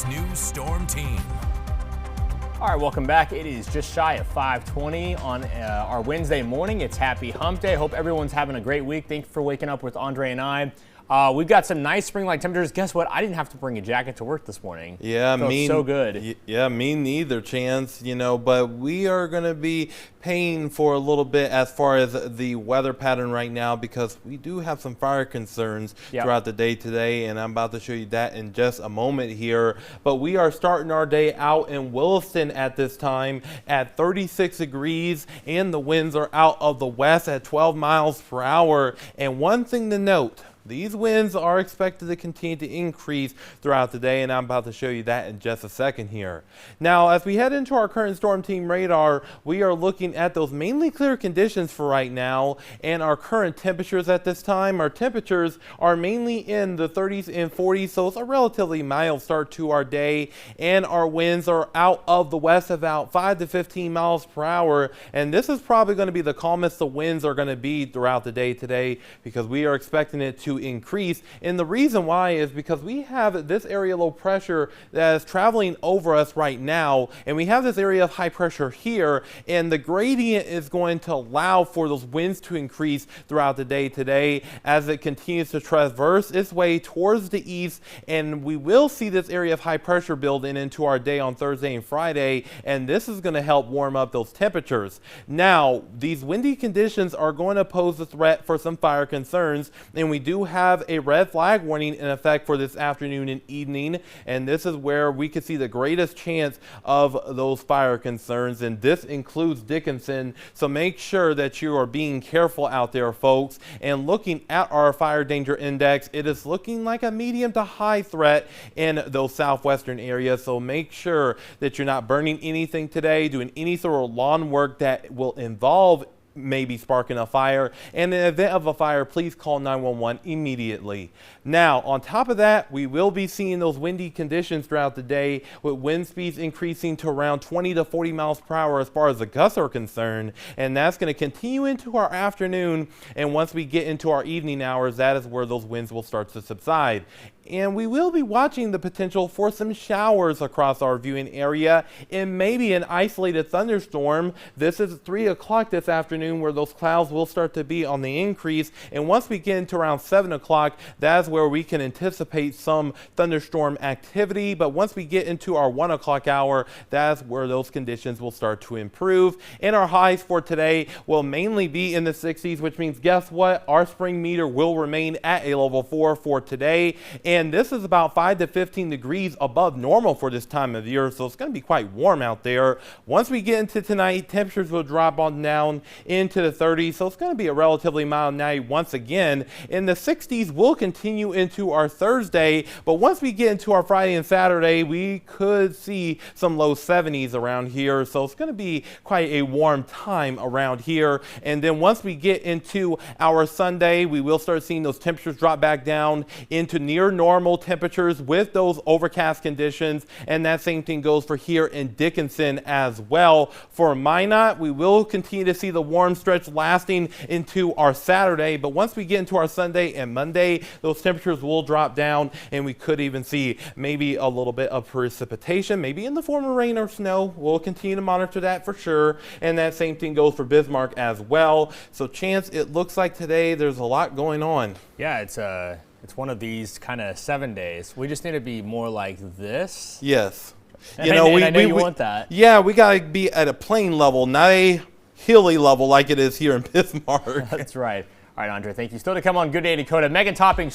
News Storm Team. All right, welcome back. It is just shy of 5:20 on our Wednesday morning. It's Happy Hump Day. Hope everyone's having a great week. Thank you for waking up with Andre and I. We've got some nice spring-like temperatures. Guess what? I didn't have to bring a jacket to work this morning. Yeah, so good. Yeah, me neither, Chance. But we are going to be paying for a little bit as far as the weather pattern right now, because we do have some fire concerns throughout the day today, and I'm about to show you that in just a moment here. But we are starting our day out in Williston at this time at 36 degrees, and the winds are out of the west at 12 miles per hour. And one thing to note, these winds are expected to continue to increase throughout the day, and I'm about to show you that in just a second here. Now, as we head into our current storm team radar, we are looking at those mainly clear conditions for right now and our current temperatures at this time. Our temperatures are mainly in the 30s and 40s, so it's a relatively mild start to our day, and our winds are out of the west about 5 to 15 miles per hour, and this is probably going to be the calmest the winds are going to be throughout the day today, because we are expecting it to increase. And the reason why is because we have this area of low pressure that is traveling over us right now, and we have this area of high pressure here, and the gradient is going to allow for those winds to increase throughout the day today as it continues to traverse its way towards the east, and we will see this area of high pressure building into our day on Thursday and Friday, and this is going to help warm up those temperatures. Now, these windy conditions are going to pose a threat for some fire concerns, and we do have a red flag warning in effect for this afternoon and evening, and this is where we could see the greatest chance of those fire concerns, and this includes Dickinson. So make sure that you are being careful out there, folks. And looking at our fire danger index, it is looking like a medium to high threat in those southwestern areas. So make sure that you're not burning anything today, doing any sort of lawn work that will involve maybe sparking a fire, and in the event of a fire, please call 911 immediately. Now, on top of that, we will be seeing those windy conditions throughout the day, with wind speeds increasing to around 20 to 40 miles per hour as far as the gusts are concerned, and that's going to continue into our afternoon, and once we get into our evening hours, that is where those winds will start to subside. And we will be watching the potential for some showers across our viewing area and maybe an isolated thunderstorm. This is 3 o'clock this afternoon where those clouds will start to be on the increase. And once we get into around 7 o'clock, that's where we can anticipate some thunderstorm activity. But once we get into our 1 o'clock hour, that's where those conditions will start to improve. And our highs for today will mainly be in the 60s, which means guess what? Our spring meter will remain at a level 4 for today. And this is about 5 to 15 degrees above normal for this time of year, so it's going to be quite warm out there. Once we get into tonight, temperatures will drop on down into the 30s, so it's going to be a relatively mild night once again. In the 60s will continue into our Thursday, but once we get into our Friday and Saturday, we could see some low 70s around here, so it's going to be quite a warm time around here. And then once we get into our Sunday, we will start seeing those temperatures drop back down into near normal temperatures with those overcast conditions, and that same thing goes for here in Dickinson as well. For Minot, we will continue to see the warm stretch lasting into our Saturday, but once we get into our Sunday and Monday, those temperatures will drop down, and we could even see maybe a little bit of precipitation, maybe in the form of rain or snow. We'll continue to monitor that for sure, and that same thing goes for Bismarck as well. So Chance, it looks like today there's a lot going on. Yeah, it's one of these kind of 7 days. We just need to be more like this. Yes. I know you want that. Yeah, we got to be at a plain level, not a hilly level like it is here in Bismarck. That's right. All right, Andre, thank you. Still to come on Good Day Dakota, Megan Topping.